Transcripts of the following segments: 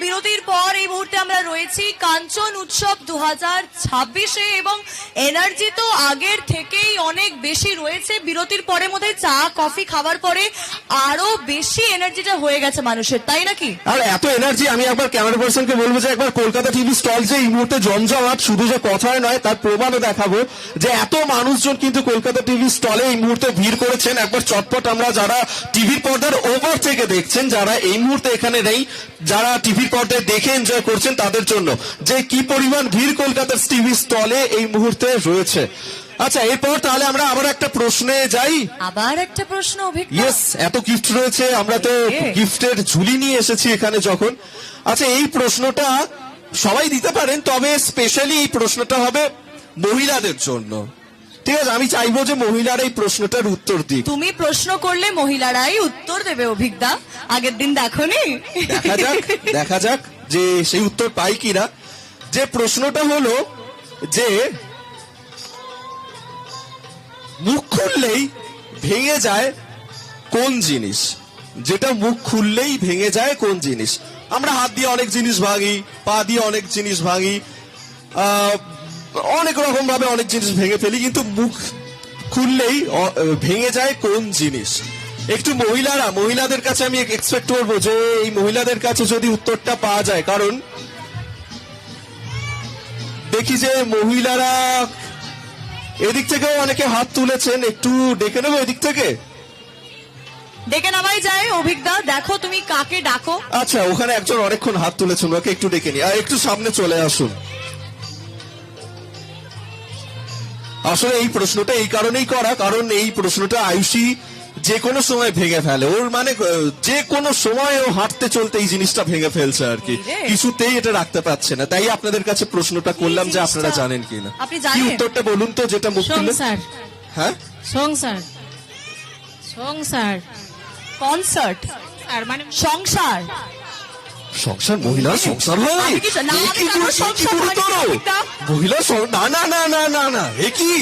বিরতির পর এই মুহূর্তে আমরা রয়েছি কাঞ্চন উৎসব 2026-এ এবং এনার্জি তো আগের থেকেই অনেক বেশি রয়েছে। বিরতির পরে মধ্যে চা কফি খাবার পরে আরো বেশি এনার্জিটা হয়ে গেছে মানুষের, তাই নাকি? আর এত এনার্জি, আমি একবার ক্যামেরা পার্সনকে বলবো যে একবার কলকাতা টিভি স্টল যে এই মুহূর্তে জমজমাট, শুধু যে কথায় নয় তার প্রমাণও দেখাবো যে এত মানুষজন কিন্তু কলকাতা টিভি স্টলে এই মুহূর্তে ভিড় করেছেন। একবার চটপট আমরা যারা টিভির পর্দার ওভার থেকে দেখছেন, যারা এই মুহূর্তে এখানে নেই, যারা টিভির পর্দায় দেখে এনজয় করছেন তাদের জন্য যে কি পরিমাণ ভিড় কলকাতার টিভি স্টলে এই মুহূর্তে রয়েছে। আচ্ছা, এরপর তাহলে আমরা আবার একটা প্রশ্নে যাই। আবার একটা প্রশ্ন অভিজ্ঞতা। ইয়েস, এত গিফট রয়েছে, আমরা তো গিফটের ঝুলি নিয়ে এসেছি এখানে যখন। আচ্ছা, এই প্রশ্নটা সবাই দিতে পারেন, তবে স্পেশালি এই প্রশ্নটা হবে মহিলাদের জন্য। ঠিক আছে, আমি চাইবো যে মহিলারা এই প্রশ্নটার উত্তর দিক। তুমি প্রশ্ন করলে মহিলারাই উত্তর দেবে অভিজ্ঞতা, আগের দিন দেখোনি? দেখা যাক যে সেই উত্তর পাই কিনা। যে প্রশ্নটা হলো যে মুখ খুললেই ভেঙে যায় কোন জিনিস? যেটা মুখ খুললেই ভেঙে যায় কোন জিনিস? আমরা হাত দিয়ে অনেক জিনিস ভাঙি, পা দিয়ে অনেক জিনিস ভাঙি, অনেক রকম ভাবে অনেক জিনিস ভেঙে ফেলি, কিন্তু মুখ খুললেই ভেঙে যায় কোন জিনিস? একটু মহিলাদের কাছে আমি এক্সপেক্ট করবো যে এই মহিলাদের কাছে যদি উত্তরটা পাওয়া যায়, কারণ দেখি যে মহিলারা এদিক থেকেও অনেকে হাত তুলেছেন। একটু ডেকে নেবো এদিক থেকে, ডেকে নামাই যায়। অভিজ্ঞতা দেখো তুমি কাকে ডাকো। আচ্ছা, ওখানে একজন অনেকক্ষণ হাত তুলেছেন, ওকে একটু ডেকে নি। আর একটু সামনে চলে আসুন। আসলে এই প্রশ্নটা এই কারণেই করা, কারণ এই প্রশ্নটা আয়ুষী যে কোনো সময় ভেঙে ফেলে। ওর মানে যে কোনো সময় ও হাঁটতে চলতে এই জিনিসটা ভেঙে ফেলছে আর কি, কিছুতেই এটা রাখতে পারছে না। তাই আপনাদের কাছে প্রশ্নটা করলাম যে আপনারা জানেন কিনা। আপনি কি জানেন? উত্তরটা বলুন তো, যেটা মুখ খুললে। হ্যাঁ, সংসার। সংসার কনসার্ট আর মানে সংসার। সংসার, মহিলার সংসার হয়? আমি কি না, আমি কেন সংসার ভাঙি অভিজ্ঞতা? মহিলা না না না না না না, এ কি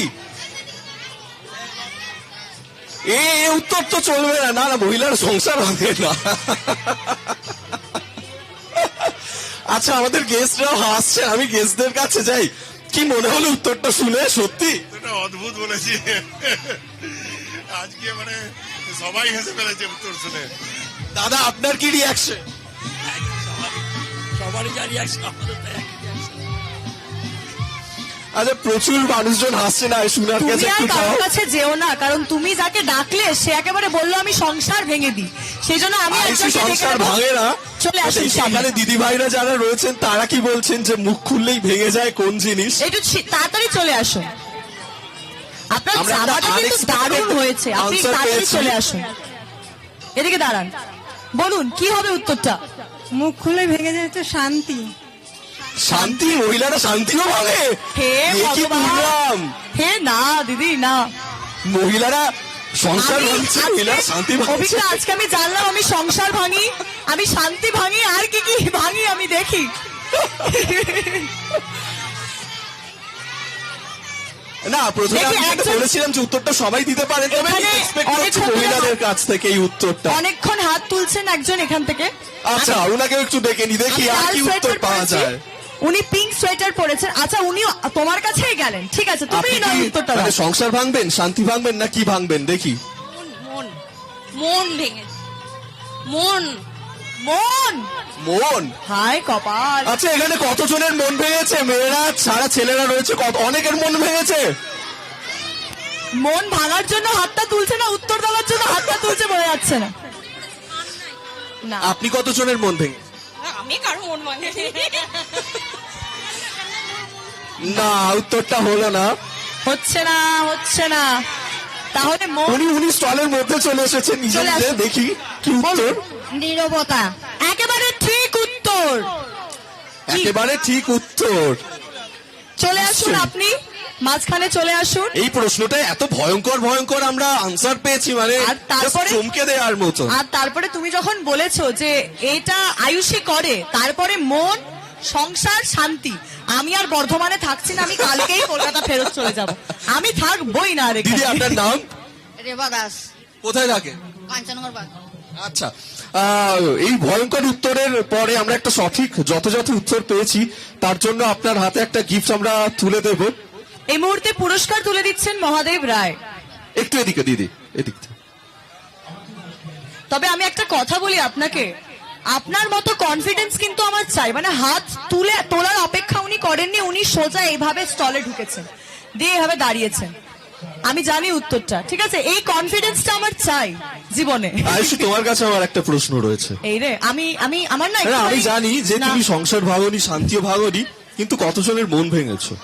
এ উত্তর তো চলবে না। না না, মহিলার সংসার হবে না। আচ্ছা, আমাদের গেস্টরাও হাসছে, আমি গেস্টদের কাছে যাই। কি মনে হলো উত্তরটা শুনে? সত্যি অদ্ভুত বলেছি আজকে, মানে সবাই হেসে ফেলেছে উত্তর শুনে। দাদা, আপনার কি রিয়াকশন? সবারই যা রিয়াকশন, আমাদের তো একই রিয়াকশন। আচ্ছা, প্রচুর মানুষজন হাসছে না, শোনার তুমি কাছে আর একটু কারোর যাও। কাছে যেও না, কারণ তুমি যাকে ডাকলে সে একেবারে বললো আমি সংসার ভেঙে দিই, সেই জন্য আমি আয়ুষী একজনকে ডেকে সংসার নেবো। ভাঙে না। চলে আচ্ছা, আসুন সামনে। সেখানে দিদি ভাইরা যারা রয়েছেন তারা কি বলছেন যে মুখ খুললেই ভেঙে যায় কোন জিনিস? একটু তাড়াতাড়ি চলে আসুন। আপনার আমরা জামাটা কিন্তু unexpected দারুণ হয়েছে, আপনি answer তাড়াতাড়ি পেয়েছি। চলে আসুন। এদিকে দাঁড়ান, বলুন কি হবে উত্তরটা? মুখ খুলে ভেঙে যায় তো শান্তি। শান্তি? মহিলারা শান্তিও ভাঙে? হে এ কি ভগবান! বললাম? হে না দিদি না, মহিলারা সংসার আমি ভাঙছে, আজকে- মহিলারা শান্তি ভাঙছে। অভিজ্ঞতা, আজকে আমি জানলাম আমি সংসার ভাঙি, আমি শান্তি ভাঙি, আর কি কি ভাঙি আমি দেখি। না, প্রথমে দেখি, আমি যেটা একজন- বলেছিলাম যে উত্তরটা সবাই দিতে পারে, তবে এখানে এক্সপেক্ট করছি অনেকক্ষণ ধরে মহিলাদের কাছ থেকে এই উত্তরটা। অনেকক্ষণ হাত তুলছেন একজন এখান থেকে। আচ্ছা, ওনাকেও একটু ডেকে নি, দেখি আমি আর লাল কি উত্তর সোয়েটার পাওয়া পরেছি, যায়। উনি পিঙ্ক সোয়েটার পরেছেন। আচ্ছা, উনি তোমার কাছেই গেলেন, ঠিক আছে, তুমি আপনি নয় কি উত্তরটা মানে দাও। সংসার ভাঙবেন, শান্তি ভাঙবেন, না কি ভাঙবেন দেখি? মন মন ভেঙে মন মন। মন? হায় কপাল। আচ্ছা, এখানে কতজনের মন ভেঙেছে? মেয়েরা ছাড়া ছেলেরা রয়েছে, অনেকের মন ভেঙেছে। মন ভাঙার জন্য হাতটা তুলছে না, উত্তর দেওয়ার জন্য হাতটা তুলছে, বোঝা যাচ্ছে না। না, আপনি কতজনের মন ভেঙে? আমি কারো মন ভাঙে না, উত্তরটা হলো না। হচ্ছে না, হচ্ছে না। তাহলে মন। উনি স্টলের মধ্যে চলে এসেছেন নিজে চলে নিজে, আসুন। দেখি কি উত্তর। নীরবতা। একেবারে ঠিক উত্তর। একেবারে ঠিক উত্তর। চলে আসুন, নিশ্চয়ই। আপনি মাঝখানে চলে আসুন। এই প্রশ্নটা এত ভয়ঙ্কর আমরা আনসার পেয়েছি, মানে আর তারপরে- just চমকে দেওয়ার মতো। আর তারপরে তুমি যখন বলেছো যে এটা আয়ুষী করে, তারপরে মন, সংসার, শান্তি। আমি আর বর্ধমানে থাকছি না, আমি কালকেই কলকাতা ফেরত চলে যাব। আমি থাকবই না আর দিদি, এখানে। আপনার নাম? রেবা দাস, কোথায় থাকে? কাঞ্চনগর বাগ। আচ্ছা, এই ভয়ঙ্কর উত্তরের পরে আমরা একটা সঠিক যথাযথ উত্তর পেয়েছি, তার জন্য আপনার হাতে একটা গিফট আমরা তুলে দেব। এই মুহূর্তে পুরস্কার তুলে দিচ্ছেন মহাদেব রায়। একটু এদিকে দিদি, এদিক থেকে। তবে আমি একটা কথা বলি আপনাকে, আপনার মতো কনফিডেন্স কিন্তু আমার চাই। মানে হাত তোলার অপেক্ষা উনি করেননি, উনি সোজা এইভাবে স্টলে ঢুকেছেন, দিয়ে এভাবে দাঁড়িয়েছেন। আমি জানি উত্তরটা, ঠিক আছে? এই কনফিডেন্সটা আমার চাই জীবনে। আয়ুষী, তোমার কাছে আমার একটা প্রশ্ন রয়েছে। এই রে, আমার না হ্যাঁ, আমি একটুখানি- জানি যে না, তুমি সংসার ভাগনি, শান্তিও ভাগনি, কিন্তু কতজনের মন ভেঙেছো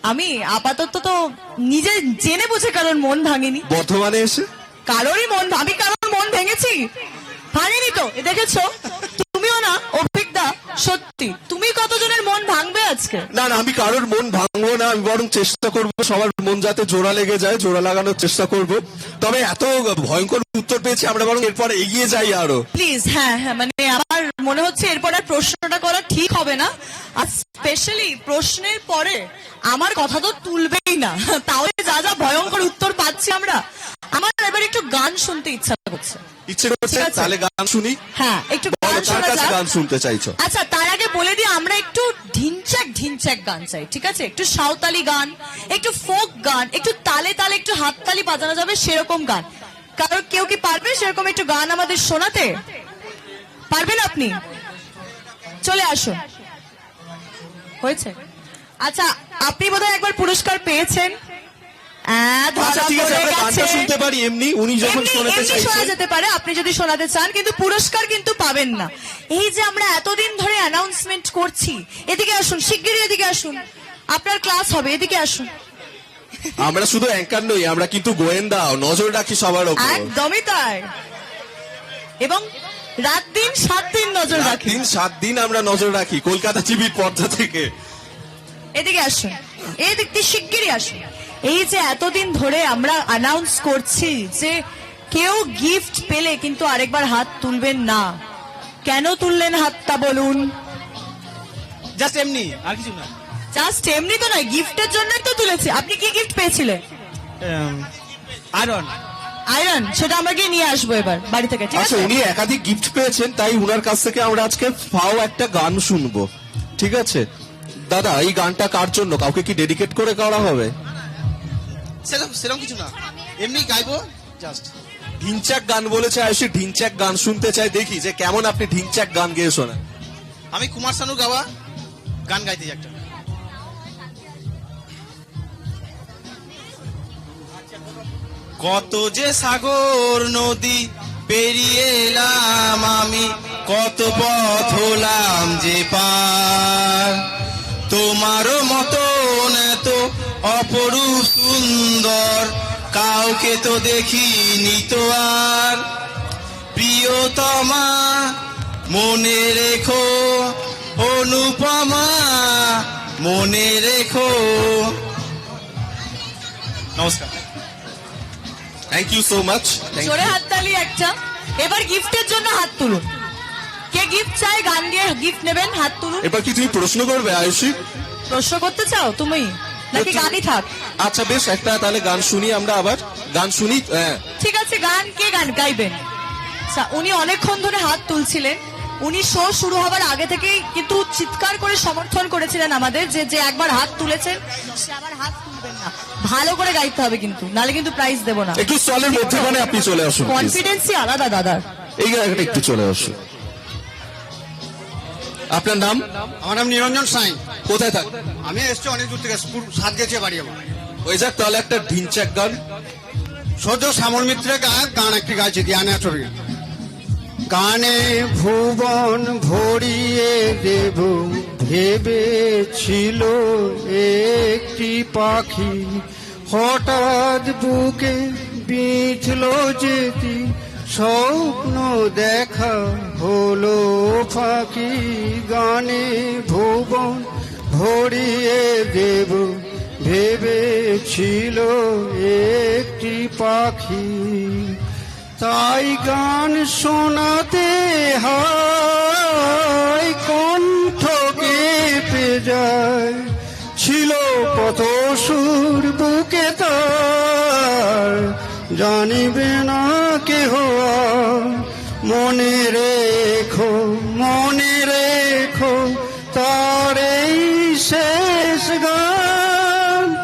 আমি আপাতত তো নিজে জেনে বুঝে কারোর মন ভাঙিনি। বর্ধমানে এসে? আমি কারোর মন ভেঙেছি? ভাঙিনি তো। এ দেখেছো, তুমিও না অভিজ্ঞতা, সত্যি তুমি কতজনের মন ভাঙবে আজকে? না না, আমি কারোর মন ভাঙবো না, আমি বরং চেষ্টা করব সবার মন যাতে জোড়া লেগে যায়, জোড়া লাগানোর চেষ্টা করব। তবে এত ভয়ঙ্কর উত্তর পেয়েছি, আমরা বরং এরপর এগিয়ে যাই আরো। প্লিজ। হ্যাঁ হ্যাঁ, মানে আমার মনে হচ্ছে এরপর আর প্রশ্নটা করা ঠিক হবে না। আর স্পেশালি প্রশ্নের পরে আমার কথা তো তুলবেই না, তাহলে যা যা ভয়ঙ্কর উত্তর পাচ্ছি আমরা। আমার এবার একটু গান শুনতে ইচ্ছা করছে। ইচ্ছে করছে? ঠিক আছে। তাহলে গান শুনি। হ্যাঁ, একটু বলো, গান কার শোনা কাছে যাক। গান শুনতে চাইছো? আচ্ছা, তার আগে বলে দিই, আমরা একটু ঢিনচ্যাক গান চাই, ঠিক আছে? একটু সাঁওতালি গান, একটু ফোক গান, একটু তালে তালে একটু হাততালি বাজানো যাবে সেরকম গান। কারণ কেউ কি পারবে সেরকম একটু গান আমাদের শোনাতে? পারবেন আপনি? চলে আসুন। হয়েছে? আচ্ছা, আপনি বোধহয় একবার পুরস্কার পেয়েছেন। ধরা আচ্ছা, ঠিক আছে, পড়ে আমরা গানটা গেছে। শুনতে পারি এমনি, উনি যখন শোনাতে এমনি শোনা চাইছেন। যেতে পারে আপনি যদি শোনাতে চান, কিন্তু পুরস্কার কিন্তু পাবেন না। এই যে আমরা এতদিন ধরে অ্যানাউন্সমেন্ট করছি, এদিকে আসুন, শিগগিরই এদিকে আসুন, আপনার ক্লাস হবে, এদিকে আসুন। আমরা শুধু অ্যাঙ্কার নই, আমরা কিন্তু গোয়েন্দাও, নজর রাখি সবার ওপর। একদমই তাই। এবং রাত দিন 7 দিন নজর রাখি। 7 দিন আমরা নজর রাখি কলকাতা টিভির পর্দা থেকে। এদিকে আসুন, এই দিক দিয়ে শিগগিরই আসুন। এই যে এতদিন ধরে আমরা অ্যানাউন্স করছি যে কেউ গিফট পেলে কিন্তু আরেকবার হাত তুলবেন না, কেন তুললেন হাতটা বলুন? জাস্ট এমনি, আর কিছু না। জাস্ট এমনি তো নয়, গিফটের জন্যই তো তুলেছি। আপনি কি গিফট পেয়েছিলেন? আয়রন। আয়রন, সেটা আমরা গিয়ে নিয়ে আসবো এবার বাড়ি থেকে, ঠিক আচ্ছা, আছে? উনি একাধিক গিফট পেয়েছেন, তাই উনার কাছ থেকে আমরা আজকে ফাও একটা গান শুনবো, ঠিক আছে? দাদা, এই গানটা কার জন্য? কাউকে কি ডেডিকেট করে করা হবে? সেরকম কিছু না, এমনি গাইবো জাস্ট। ঢিনচ্যাক গান বলেছে আয়ুষী, ঢিনচ্যাক গান শুনতে চাই, দেখি যে কেমন আপনি ঢিনচ্যাক গান গেয়ে শোনান। আমি কুমার শানুর গাওয়া গান গাইতে একটা। কত যে সাগর নদী পেরিয়ে এলাম আমি, কত পথ হলাম যে পার, তোমারও মতন এত অপরূপ সুন্দর কাউকে তো দেখিনি তো আর। প্রিয়তমা মনে রেখো, অনুপমা মনে রেখো। নমস্কার। Thank you so much. জোরে হাততালি একটা। এবার গিফটের জন্য হাত তুলুন। কে গিফট চাই? গান গিয়ে গিফট নেবেন, হাত তুলুন। এবার কি তুমি প্রশ্ন করবে আয়ুষী? প্রশ্ন করতে চাও তুমি, নাকি গানই থাক? আচ্ছা বেশ, একটা তাহলে গান শুনি আমরা, আবার গান শুনি। হ্যাঁ, ঠিক আছে, গান কে গান গাইবেন? আচ্ছা, উনি অনেকক্ষণ ধরে হাত তুলছিলেন। উনি শো শুরু হবার আগে থেকেই কিন্তু চিৎকার করে সমর্থন করেছিলেন আমাদের, যে যে একবার হাত তুলেছেন সে আবার হাত তুলবেন না। ভালো করে গাইতে হবে কিন্তু, নালে কিন্তু প্রাইজ দেবো না। একটু স্টলের মধ্যখানে আপনি চলে আসুন please। কনফিডেন্সই আলাদা দাদার। এই জায়গাটা একটু চলে আসুন। আপনার নাম? আমার নাম নিরঞ্জন সাঁই। কোথায় থাক? আমি এসছি অনেক দূর থেকে, সাত গেছে বাড়ি আমার। ওই যাক, তাহলে একটা ঢিনচ্যাক গান। সদ্য শ্যামল মিত্রের গান একটি গাইছে, দিয়ানা ছবি। গানে ভুবন ভরিয়ে দেব ভেবেছিল একটি পাখি, হঠাৎ বুকে বিঁধল যেতি, স্বপ্ন দেখা হলো ফাঁকি। গানে ভুবন ভরিয়ে দেব ভেবেছিল একটি পাখি, তাই গান শোনাতে হয় কণ্ঠ কেঁপে যায়, ছিল কত সুর বুকে তার জানিবে না কেহ, মনে রেখো তার এই শেষ গান,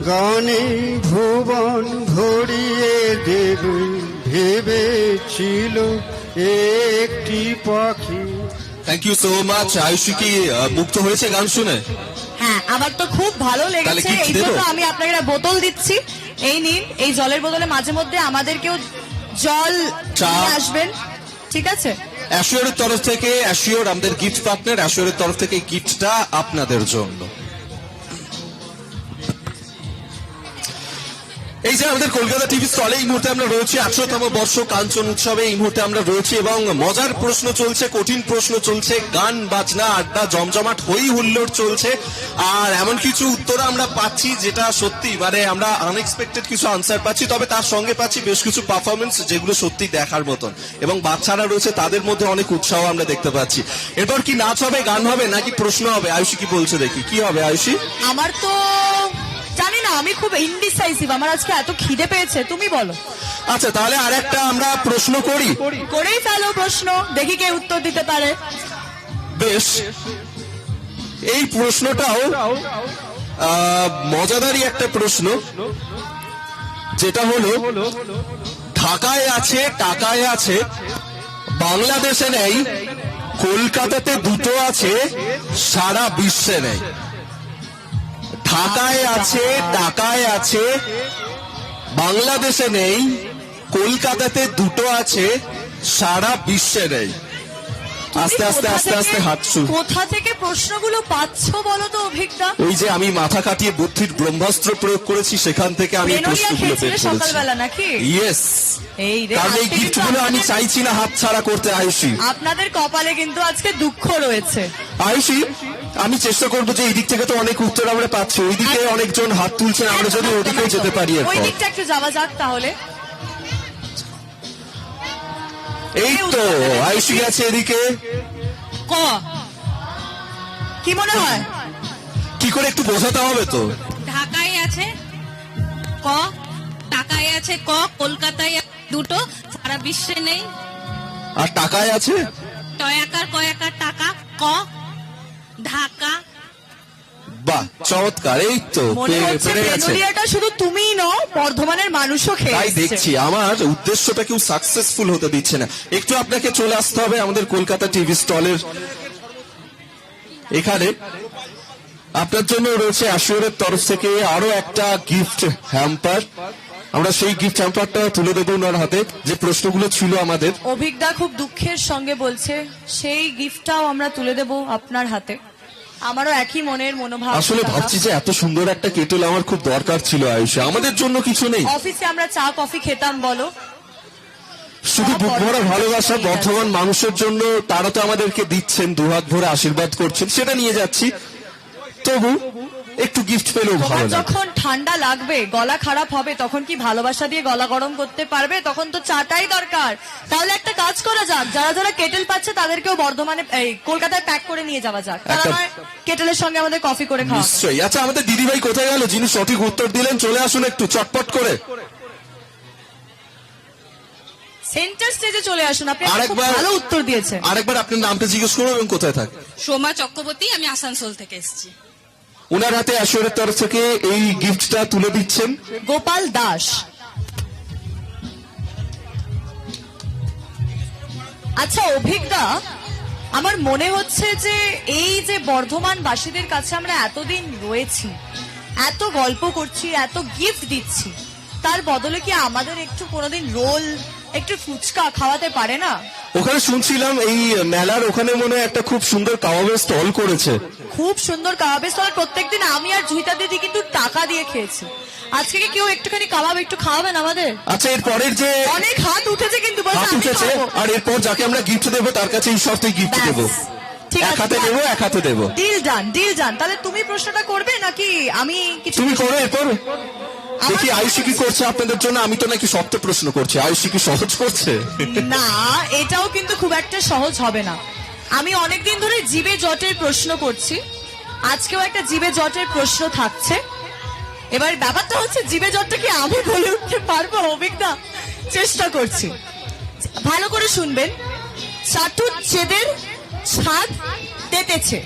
গানে ভুবন ভরিয়ে দেবে ভেবেছিল একটি পাখি। Thank you so much. Ayushi কি মুক্ত হয়েছে গান শুনে? হ্যাঁ, আমার তো খুব ভালো তাহলে লেগেছে। gift এই দেবো? জন্য আমি আপনাকে একটা বোতল দিচ্ছি। এই নিন, এই জলের বোতলে মাঝে মধ্যে আমাদেরকেও জল চা। নিয়ে আসবেন, ঠিক আছে? অ্যাশিওরের তরফ থেকে, অ্যাশিওর আমাদের গিফট পার্টনার, অ্যাশিওরের তরফ থেকে গিফটটা আপনাদের জন্য। এই যে আমাদের কলকাতা টিভি স্টলে এই মুহূর্তে আমরা রয়েছি 800তম বর্ষ কাঞ্চন উৎসবে। এই মুহূর্তে আমরা রয়েছি এবং মজার প্রশ্ন চলছে, কঠিন প্রশ্ন চলছে, গান বাজনা আড্ডা জমজমাট হই হুল্লোড় চলছে। আর এমন কিছু উত্তর আমরা পাচ্ছি যেটা সত্যি মানে আমরা আনএক্সপেক্টেড কিছু আনসার পাচ্ছি, তবে তার সঙ্গে পাচ্ছি বেশ কিছু পারফরমেন্স যেগুলো সত্যি দেখার মতন। এবং বাচ্চারা রয়েছে, তাদের মধ্যে অনেক উৎসাহ আমরা দেখতে পাচ্ছি। এরপর কি নাচ হবে, গান হবে, নাকি প্রশ্ন হবে? আয়ুষী কি বলছে দেখি, কি হবে আয়ুষী? আমার তো জানি না, আমি খুব ইনডিসাইসিভ। আমার আজকে এত খিদে পেয়েছে, তুমি বলো। আচ্ছা, তাহলে আর একটা আমরা প্রশ্ন করি। করেই ফেলো প্রশ্ন, দেখি কে উত্তর দিতে পারে। বেশ, এই প্রশ্নটাও মজাদারই একটা প্রশ্ন, যেটা হলো ঢাকায় আছে, টাকায় আছে, বাংলাদেশে নেই, কলকাতাতে দুটো আছে, সারা বিশ্বে নেই। ঢাকায় আছে, টাকায় আছে, বাংলাদেশে নেই, কলকাতাতে দুটো আছে, সারা বিশ্বে নেই। আস্তে আস্তে আস্তে আস্তে হাঁটছু। কোথা থেকে প্রশ্নগুলো পাচ্ছো বলো তো অভিজ্ঞতা? ওই যে আমি মাথা কাটিয়ে বুদ্ধির ব্রহ্মাস্ত্র প্রয়োগ করেছি, সেখান থেকে আমি এই ব্রেনোলিয়া প্রশ্নগুলো খেয়েছিলে বের করেছি। সকালবেলা নাকি? ইয়েস, এই রে, কারণ এই আজকে গিফট কিন্তু গুলো আমি আপনাদের- চাইছি না হাত ছাড়া করতে। আয়ুষী, আপনাদের কপালে কিন্তু আজকে দুঃখ রয়েছে। আয়ুষী, আমি চেষ্টা করবো যে এই দিক থেকে তো অনেক উত্তর আমরা পাচ্ছি, ওইদিকে অনেকজন হাত তুলছেন, আমরা যদি ওদিকে যেতে পারি। ওই এরপর দিকটা একটু যাওয়া যাক তাহলে। এই তো আয়ুষী গেছে এদিকে। ক। কি মনে হয়? কি করে একটু বোঝাতে হবে তো। ঢাকায় আছে ক, টাকায় আছে ক, কলকাতায় আছে দুটো, সারা বিশ্বে নেই। আর টাকায় আছে, টয়াকার কয়াকার টাকা, ক, ঢাকা। বাহ, চমৎকার। এই তো মনে হচ্ছে পেরে গেছে। ব্রেনোলিয়াটা শুধু তুমিই নও, বর্ধমানের মানুষও খেয়ে তাই এসছে। দেখছি আমার উদ্দেশ্যটা কেউ সাকসেসফুল হতে দিচ্ছে না। একটু আপনাকে চলে আসতে হবে আমাদের কলকাতা টিভি স্টলের এখানে। আপনার জন্য রয়েছে অ্যাশিওরের তরফ থেকে আরো একটা গিফট হ্যাম্পার। আমরা সেই গিফট হ্যাম্পারটা তুলে দেবো ওনার হাতে, যে প্রশ্নগুলো ছিল আমাদের। অভিজ্ঞতা খুব দুঃখের সঙ্গে বলছে সেই গিফটটাও আমরা তুলে দেব আপনার হাতে। আমারও একই মনের মনোভাব। আসলে ভাবছি যে এত সুন্দর একটা কেটল আমার খুব দরকার ছিল আয়ুষে, আমাদের জন্য কিছু নেই। অফিসে আমরা চা কফি খেতাম বলো, শুধু বুক ভরা ভালোবাসা বর্ধমান মানুষের জন্য, তারা তো আমাদেরকে দিচ্ছেন, দুহাত ভরে আশীর্বাদ করছেন, সেটা নিয়ে যাচ্ছি। তবু একটু গিফট পেলেও তোমার ভালো লাগে। যখন ঠান্ডা লাগবে, গলা খারাপ হবে, তখন কি ভালোবাসা দিয়ে গলা গরম করতে পারবে? তখন তো চাটাই দরকার। তাহলে একটা কাজ করা যাক, যারা যারা কেটেল পাচ্ছে তাদেরকেও বর্ধমানে এই কলকাতায় প্যাক করে নিয়ে যাওয়া যাক। তারা একটা- নয় কেটেলের সঙ্গে আমাদের কফি করে খাওয়া। নিশ্চয়ই। আচ্ছা, আমাদের দিদিভাই কোথায় গেল যিনি সঠিক উত্তর দিলেন? চলে আসুন একটু চটপট করে। সেন্টার স্টেজে চলে আসুন, আপনি একটা খুব আরেকবার- ভালো উত্তর দিয়েছেন। আরেকবার আপনার নামটা জিজ্ঞেস করুন এবং কোথায় থাকে। সোমা চক্রবর্তী, আমি আসানসোল থেকে এসেছি। ওনার হাতে অ্যাশিওরের তরফ থেকে এই গিফটটা তুলে দিচ্ছেন গোপাল দাস। আচ্ছা অভিজ্ঞতা, আমার মনে হচ্ছে যে এই যে বর্ধমানবাসীদের কাছে আমরা এতদিন রয়েছি, এত গল্প করছি, এত গিফট দিচ্ছি, তার বদলে কি আমাদের একটু কোনোদিন রোল, একটু ফুচকা খাওয়াতে পারে না? ওখানে শুনছিলাম এই মেলার ওখানে মনে হয় একটা খুব সুন্দর কাবাবের স্টল করেছে। খুব সুন্দর কাবাবের স্টল। প্রত্যেকদিন আমি আর জুহিতা দিদি কিন্তু টাকা দিয়ে খেয়েছি। আজকে কি কেউ একটুখানি কাবাব একটু খাওয়াবেন আমাদের? আচ্ছা, এর পরের যে অনেক হাত উঠেছে কিন্তু, বলছে হাত আমি উঠেছে, খাবো। আর এরপর যাকে আমরা গিফট দেবো তার কাছে এই শর্তে গিফট ব্যাস। দেবো। ঠিক এক আছে, হাতে দেবো, এক হাতে দেবো। Deal done, deal done. তাহলে তুমি প্রশ্নটা করবে নাকি আমি কিছু? তুমি করো এরপর। আমার দেখি মনে আয়ুষী কি হচ্ছে- করছে আপনাদের জন্য। আমি তো নাকি শক্ত প্রশ্ন করছি, আয়ুষী কি সহজ করছে? না, এটাও কিন্তু খুব একটা সহজ হবে না। আমি অনেকদিন ধরে জীবে জটের প্রশ্ন করছি, আজকেও একটা জীবে জটের প্রশ্ন থাকছে। এবার ব্যাপারটা হচ্ছে জীবে জটটা কি আমি বলে উঠতে পারবো অভিজ্ঞতা? চেষ্টা করছি। ভালো করে শুনবেন, চাটুজ্জেদের ছাদ তেতেছে,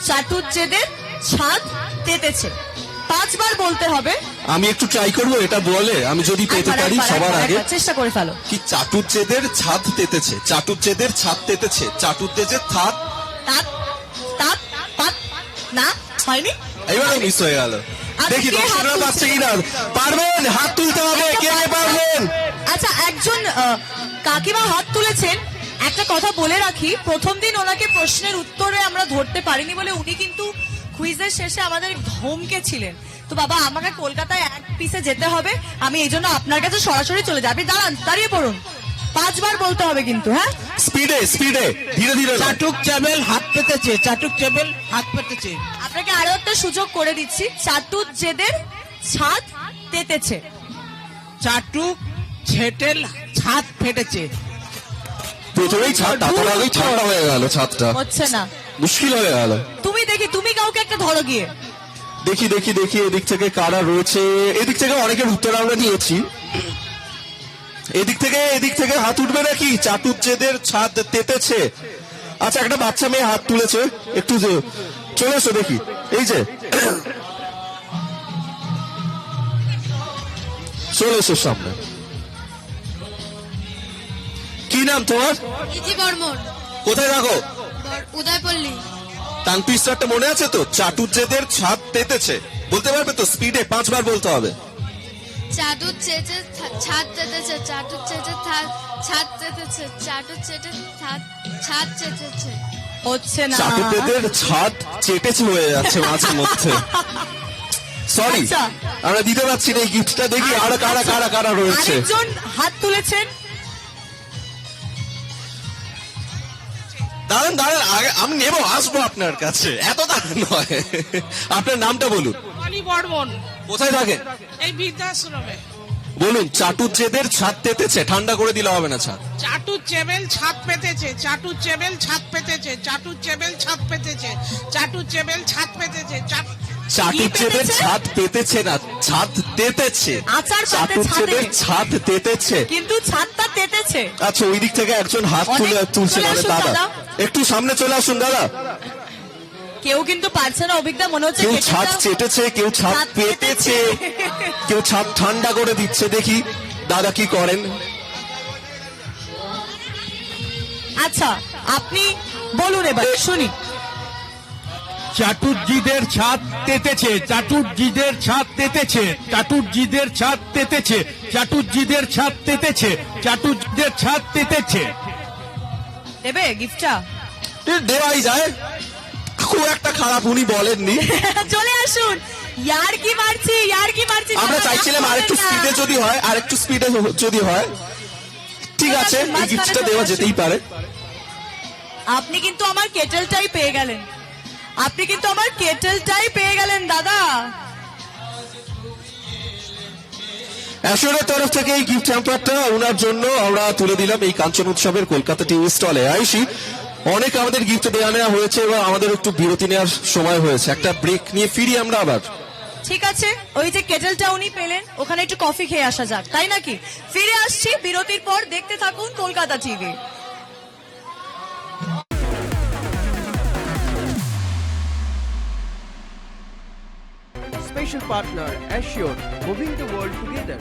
চাটুজ্জেদের ছাদ তেতেছে, 5 বার বলতে হবে। আমি একটু ট্রাই করবো, এটা বলে আমি যদি পেতে পারি সবার আগে। চেষ্টা করে ফেলো। কি চাটুজ্জেদের ছাদ তেতেছে, চাটুজ্জেদের ছাদ তেতেছে, চাটুজ্জেদের ছাদ। তাত তাত পাত না হয়নি। এবারে মিস হয়ে গেল। দেখি কে হাত দর্শকরা তুলছে? পাচ্ছে কিনা। পারবেন, হাত তুলতে হবে, কে কে পারবেন? আচ্ছা, একজন কাকিমা হাত তুলেছেন। একটা কথা বলে রাখি, প্রথম দিন ওনাকে প্রশ্নের উত্তরে আমরা ধরতে পারিনি বলে উনি কিন্তু কুইজের শেষে আমাদের ধমকেছিলেন। তো বাবা, আমাকে কলকাতায় 1 পিসে যেতে হবে, আমি এই জন্য আপনার কাছে সরাসরি চলে যাবি। দাঁড়ান, দাঁড়িয়ে পড়ুন, 5 বার বলতে হবে কিন্তু। হ্যাঁ, স্পিডে স্পিডে, ধীরে ধীরে না। চাটুক চেবেল হাত পেতেছে, চাটুক চেবেল হাত পেতেছে। আপনাকে আরো একটা সুযোগ করে দিচ্ছি, চাটুজ্জেদের ছাদ তেতেছে। চাটুক ছেটেল ছাদ ফেটেছে। প্রথমেই ছাদ, তারপর আগেই ঠান্ডা হয়ে গেল ছাদটা, হচ্ছে না, মুশকিল হয়ে গেল। তুমি দেখি, তুমি কাউকে একটা ধরো গিয়ে। দেখি দেখি দেখি এদিক থেকে কারা রয়েছে। এদিক থেকে অনেকের উত্তর আমরা নিয়েছি। এদিক থেকে হাত উঠবে নাকি? চাটুজ্জেদের ছাদ তেতেছে। আচ্ছা, একটা বাচ্চা মেয়ে হাত তুলেছে, একটু চলে এসো দেখি। এই যে চলে এসো সামনে। কি নাম তোমার? ইজি বর্মন, কোথায় থাকো? উদয়পল্লী। টাং টুইস্টারটা মনে আছে তো? চাটুজ্জেদের ছাদ তেতেছে বলতে পারবে তো? স্পিডে 5 বার বলতে হবে। চাটুর চেটে ছাদ চেটেছে, চাটুর চেটে ছাদ চেটেছে, চাটুর চেটে ছাদ চেটেছে। হচ্ছে না। চাটুজ্জেদের ছাদ চেটেছে হয়ে যাচ্ছে মাঝে মধ্যে। সরি, আচ্ছা। আমরা দিতে পারছি না এই গিফটটা। দেখি আর কারা কারা কারা রয়েছে। আরেকজন হাত তুলেছেন। দাঁড়ান দাঁড়ান, আগে আমি নেবো, আসবো আপনার কাছে, এত দাঁড়ান নয়। আপনার নামটা বলুন। অলি বর্মন, কোথায় থাকেন? এই বৃদ্ধাশ্রমে। বলুন। চাটুজ্জেদের ছাদ তেতেছে, ঠান্ডা করে দিলে হবে না ছাদ। চাটুর চেবেল ছাদ পেতেছে, চাটুর চেবেল ছাদ পেতেছে, চাটুর চেবেল ছাদ পেতেছে, চাটুর চেবেল ছাদ পেতেছে, চাটুজ্জেদের ছাদ পেতেছে না, ছাদ তেতেছে। আচার পাতে চাটুজ্জেদের ছাদে। ছাদ তেতেছে। কিন্তু ছাদটা তেতেছে। আচ্ছা, ওই দিক থেকে একজন হাত অনেক- তুলছে চলে মানে আসুন দাদা, দাদা। একটু সামনে চলে আসুন দাদা। কেউ কিন্তু পারছে না, অভিজ্ঞতা মনে হচ্ছে কেউ কেটেটা- ছাদ চেটেছে, কেউ ছাদ ছাদ পেতেছে, পেতেছে। কেউ ছাদ ঠান্ডা করে দিচ্ছে। দেখি দাদা কি করেন। আচ্ছা, আপনি বলুন এবার, শুনি। চাটুর্জিদের ছাদ তেতেছে, চাটুর্জিদের ছাদ তেতেছে, চাটুর্জিদের ছাদ তেতেছে, চাটুর্জিদের ছাদ তেতেছে, চাটুর্জিদের ছাদ তেতেছে। দেবে গিফটটা? দেওয়াই যায়, খুব একটা খারাপ উনি বলেননি। চলে আসুন, ইয়ার কি মারছি। আমরা চাইছিলাম আরেকটু স্পিডে যদি হয়, আরেকটু স্পিডে যদি হয়। ঠিক আছে, এই গিফটটা দেওয়া যেতেই পারে। আপনি কিন্তু আমার কেটেলটাই পেয়ে গেলেন, দাদা। অ্যাশোরের তরফ থেকে এই গিফট হ্যাম্পারটা ওনার জন্য আমরা তুলে দিলাম এই কাঞ্চন উৎসবের কলকাতা টিভি স্টলে। আইসি অনেক আমাদের গিফট দেওয়া নেওয়া হয়েছে এবং আমাদের একটু বিরতি নেওয়ার সময় হয়েছে, একটা ব্রেক নিয়ে ফিরি আমরা আবার। ঠিক আছে, ওই যে কেটেলটা উনি পেলেন, ওখানে একটু কফি খেয়ে আসা যাক, তাই নাকি? ফিরে আসছি বিরতির পর, দেখতে থাকুন Kolkata TV. Special partner Assure, moving the world together.